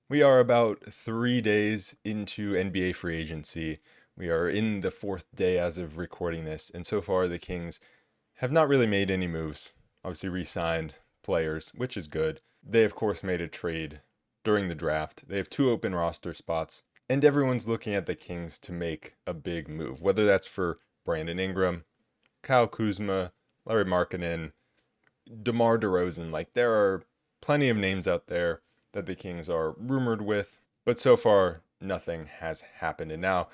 We are about 3 days into NBA free agency. We are in the fourth day as of recording this, and so far the Kings have not really made any moves. Obviously, re signed players, which is good. They, of course, made a trade during the draft. They have two open roster spots, and everyone's looking at the Kings to make a big move, whether that's for Brandon Ingram, Kyle Kuzma, Larry Markkinen, DeMar DeRozan. Like, there are plenty of names out there that the Kings are rumored with, but so far, nothing has happened. And now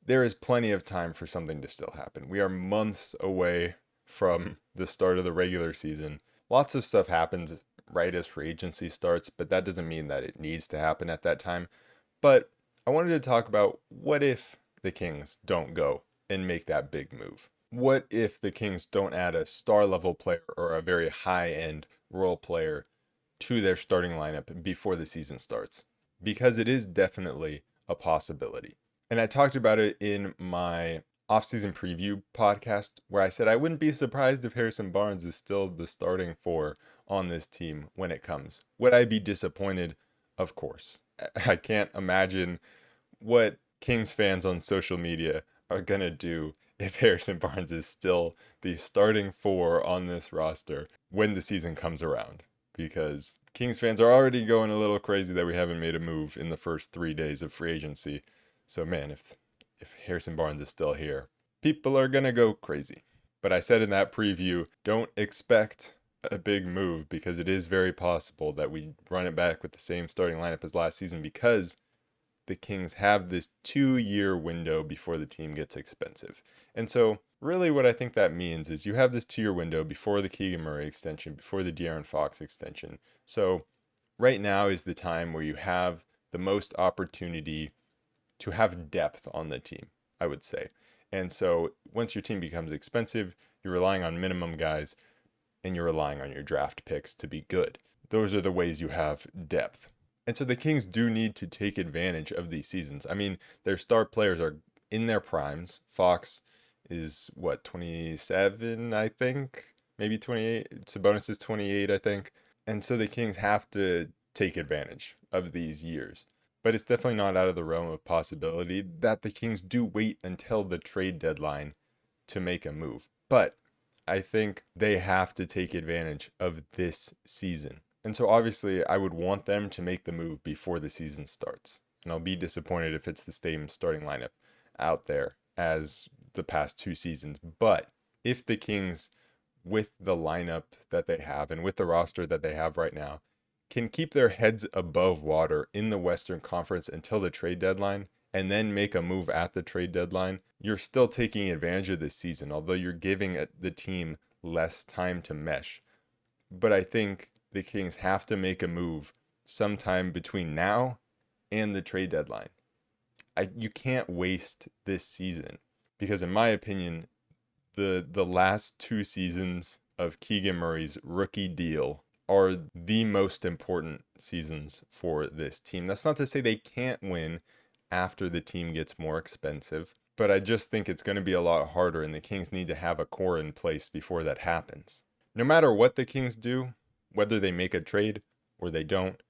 there is plenty of time for something to still happen. We are months away from the start of the regular season. Lots of stuff happens right as free agency starts, but that doesn't mean that it needs to happen at that time. But I wanted to talk about what if the Kings don't go and make that big move? What if the Kings don't add a star level player or a very high end role player to their starting lineup before the season starts? Because it is definitely a possibility. And I talked about it in my offseason preview podcast where I said I wouldn't be surprised if Harrison Barnes is still the starting four on this team when it comes. Would I be disappointed? Of course. I can't imagine what Kings fans on social media are going to do if Harrison Barnes is still the starting four on this roster when the season comes around. Because Kings fans are already going a little crazy that we haven't made a move in the first 3 days of free agency. So man, if Harrison Barnes is still here, people are gonna go crazy. But I said in that preview, don't expect a big move because it is very possible that we run it back with the same starting lineup as last season because the Kings have this 2 year window before the team gets expensive. And so really what I think that means is you have this 2 year window before the Keegan Murray extension, before the De'Aaron Fox extension. So right now is the time where you have the most opportunity to have depth on the team, I would say. And so once your team becomes expensive, you're relying on minimum guys and you're relying on your draft picks to be good. Those are the ways you have depth. And so the Kings do need to take advantage of these seasons. I mean, their star players are in their primes. Fox is what, 27, I think? Maybe 28. Sabonis is 28, I think. And so the Kings have to take advantage of these years. But it's definitely not out of the realm of possibility that the Kings do wait until the trade deadline to make a move. But I think they have to take advantage of this season. And so obviously, I would want them to make the move before the season starts. And I'll be disappointed if it's the same starting lineup out there as the past 2 seasons. But if the Kings, with the lineup that they have and with the roster that they have right now, can keep their heads above water in the Western Conference until the trade deadline and then make a move at the trade deadline, you're still taking advantage of this season, although you're giving the team less time to mesh. But I think the Kings have to make a move sometime between now and the trade deadline. You can't waste this season because, in my opinion, the last 2 seasons of Keegan Murray's rookie deal are the most important seasons for this team. That's not to say they can't win after the team gets more expensive, but I just think it's going to be a lot harder, and the Kings need to have a core in place before that happens. No matter what the Kings do, whether they make a trade or they don't,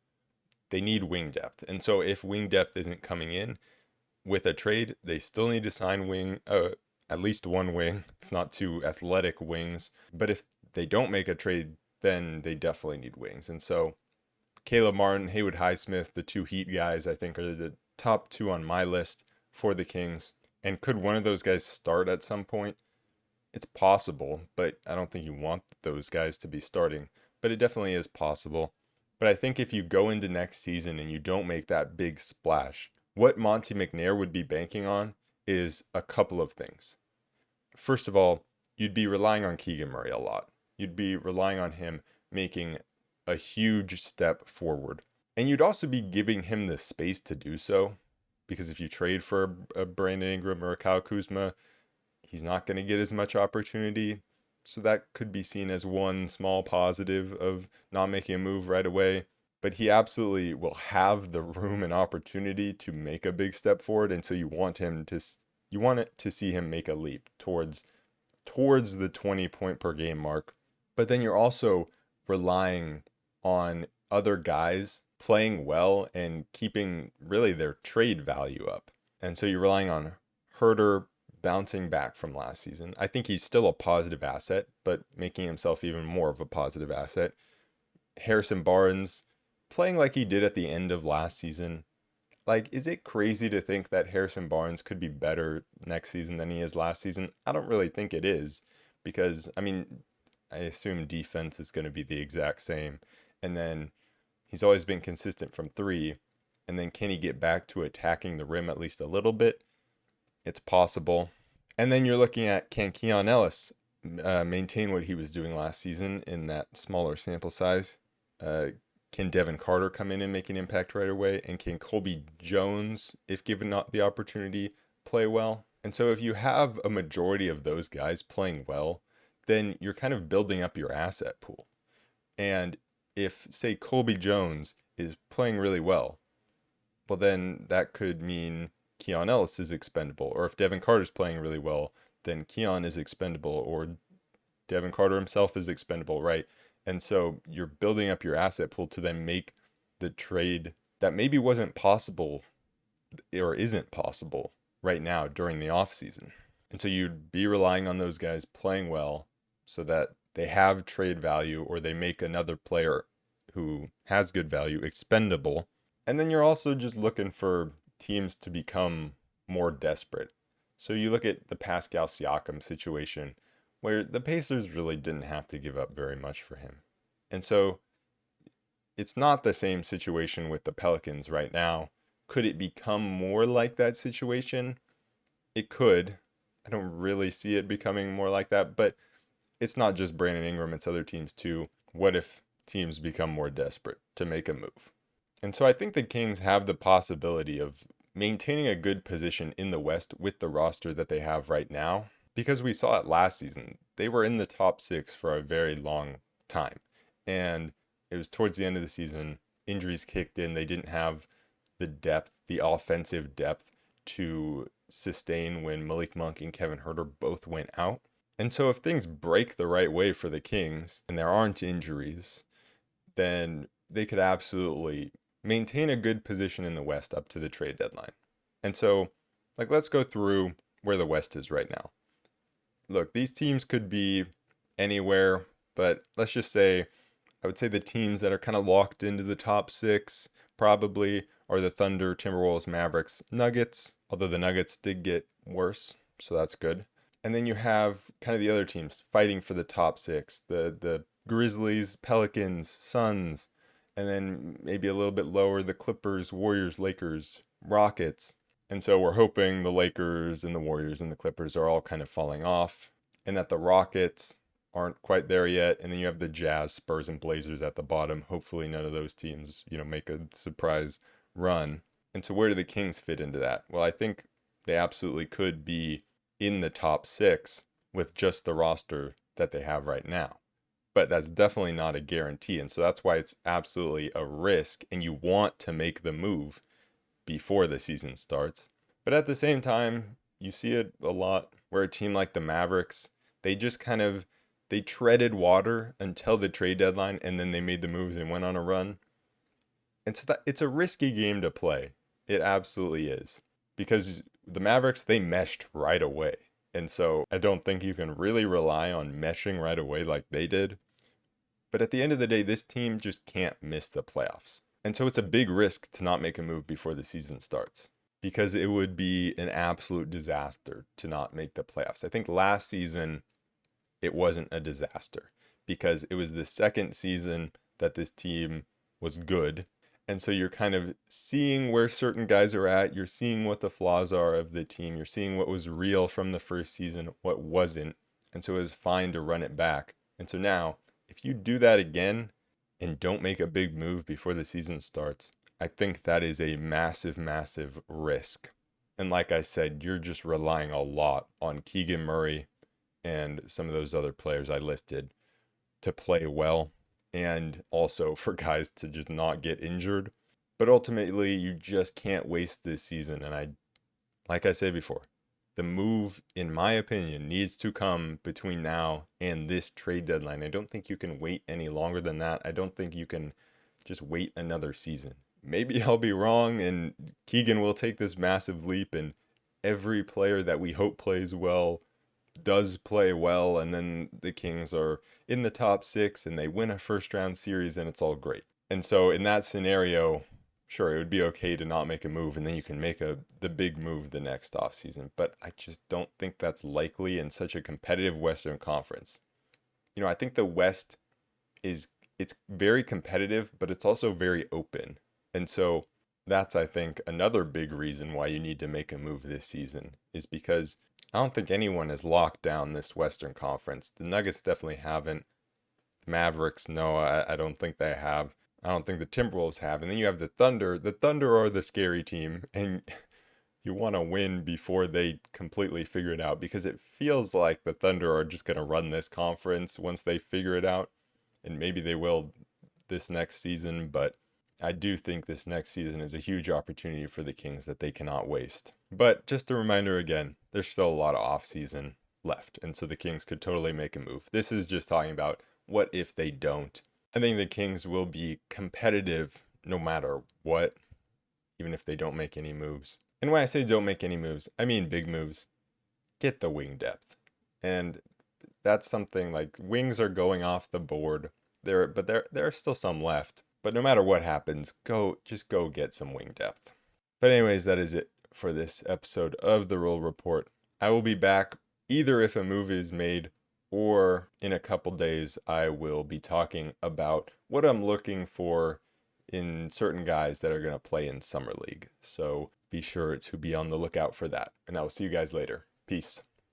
they need wing depth. And so if wing depth isn't coming in with a trade, they still need to sign at least one wing, if not two athletic wings. But if they don't make a trade, then they definitely need wings. And so Caleb Martin, Haywood Highsmith, the two Heat guys, I think are the top two on my list for the Kings. And could one of those guys start at some point? It's possible, but I don't think you want those guys to be starting. But it definitely is possible. But I think if you go into next season and you don't make that big splash, what Monty McNair would be banking on is a couple of things. First of all, you'd be relying on Keegan Murray a lot. You'd be relying on him making a huge step forward. And you'd also be giving him the space to do so. Because if you trade for a Brandon Ingram or a Kyle Kuzma, he's not going to get as much opportunity. So that could be seen as one small positive of not making a move right away. But he absolutely will have the room and opportunity to make a big step forward. And so you want it to see him make a leap towards the 20 point per game mark. But then you're also relying on other guys playing well and keeping really their trade value up. And so you're relying on Herter bouncing back from last season. I think he's still a positive asset, but making himself even more of a positive asset. Harrison Barnes playing like he did at the end of last season. Like, is it crazy to think that Harrison Barnes could be better next season than he is last season? I don't really think it is because, I mean, I assume defense is going to be the exact same. And then he's always been consistent from three. And then can he get back to attacking the rim at least a little bit? It's possible. And then you're looking at, can Keon Ellis maintain what he was doing last season in that smaller sample size? Can Devin Carter come in and make an impact right away? And can Colby Jones, if given the opportunity, play well? And so if you have a majority of those guys playing well, then you're kind of building up your asset pool. And if, say, Colby Jones is playing really well, well, then that could mean Keon Ellis is expendable. Or if Devin Carter's playing really well, then Keon is expendable, or Devin Carter himself is expendable, right? And so you're building up your asset pool to then make the trade that maybe wasn't possible or isn't possible right now during the offseason. And so you'd be relying on those guys playing well so that they have trade value or they make another player who has good value expendable. And then you're also just looking for teams to become more desperate. So you look at the Pascal Siakam situation where the Pacers really didn't have to give up very much for him. And so it's not the same situation with the Pelicans right now. Could it become more like that situation? It could. I don't really see it becoming more like that, but it's not just Brandon Ingram, it's other teams too. What if teams become more desperate to make a move? And so I think the Kings have the possibility of maintaining a good position in the West with the roster that they have right now. Because we saw it last season, they were in the top six for a very long time. And it was towards the end of the season, injuries kicked in. They didn't have the depth, the offensive depth to sustain when Malik Monk and Kevin Huerter both went out. And so if things break the right way for the Kings and there aren't injuries, then they could absolutely maintain a good position in the West up to the trade deadline. And so, let's go through where the West is right now. Look, these teams could be anywhere, but let's just say, I would say the teams that are kind of locked into the top six probably are the Thunder, Timberwolves, Mavericks, Nuggets, although the Nuggets did get worse, so that's good. And then you have kind of the other teams fighting for the top six, the Grizzlies, Pelicans, Suns, and then maybe a little bit lower, the Clippers, Warriors, Lakers, Rockets. And so we're hoping the Lakers and the Warriors and the Clippers are all kind of falling off and that the Rockets aren't quite there yet. And then you have the Jazz, Spurs, and Blazers at the bottom. Hopefully none of those teams, make a surprise run. And so where do the Kings fit into that? Well, I think they absolutely could be in the top six with just the roster that they have right now. But that's definitely not a guarantee. And so that's why it's absolutely a risk and you want to make the move before the season starts. But at the same time, you see it a lot where a team like the Mavericks, they just they treaded water until the trade deadline and then they made the moves and went on a run. And so it's a risky game to play. It absolutely is. Because the Mavericks, they meshed right away. And so I don't think you can really rely on meshing right away like they did. But at the end of the day, this team just can't miss the playoffs. And so it's a big risk to not make a move before the season starts because it would be an absolute disaster to not make the playoffs. I think last season it wasn't a disaster because it was the second season that this team was good. And so you're kind of seeing where certain guys are at. You're seeing what the flaws are of the team. You're seeing what was real from the first season, what wasn't. And so it was fine to run it back. And so now, if you do that again and don't make a big move before the season starts, I think that is a massive, massive risk. And like I said, you're just relying a lot on Keegan Murray and some of those other players I listed to play well and also for guys to just not get injured. But ultimately, you just can't waste this season. And like I said before, the move, in my opinion, needs to come between now and this trade deadline. I don't think you can wait any longer than that. I don't think you can just wait another season. Maybe I'll be wrong and Keegan will take this massive leap and every player that we hope plays well does play well, and then the Kings are in the top 6 and they win a first round series and it's all great. And so in that scenario, sure, it would be okay to not make a move and then you can make the big move the next offseason. But I just don't think that's likely in such a competitive Western Conference. I think the West it's very competitive, but it's also very open. And so that's, I think, another big reason why you need to make a move this season, is because I don't think anyone has locked down this Western Conference. The Nuggets definitely haven't. The Mavericks, no, I don't think they have. I don't think the Timberwolves have. And then you have the Thunder. The Thunder are the scary team, and you want to win before they completely figure it out, because it feels like the Thunder are just going to run this conference once they figure it out. And maybe they will this next season, but I do think this next season is a huge opportunity for the Kings that they cannot waste. But just a reminder again, there's still a lot of offseason left, and so the Kings could totally make a move. This is just talking about what if they don't. I think the Kings will be competitive no matter what, even if they don't make any moves. And when I say don't make any moves, I mean big moves. Get the wing depth. And that's something like wings are going off the board. There are still some left. But no matter what happens, just go get some wing depth. But anyways, that is it for this episode of the Roll Report. I will be back either if a move is made, or in a couple days I will be talking about what I'm looking for in certain guys that are going to play in Summer League. So be sure to be on the lookout for that. And I will see you guys later. Peace.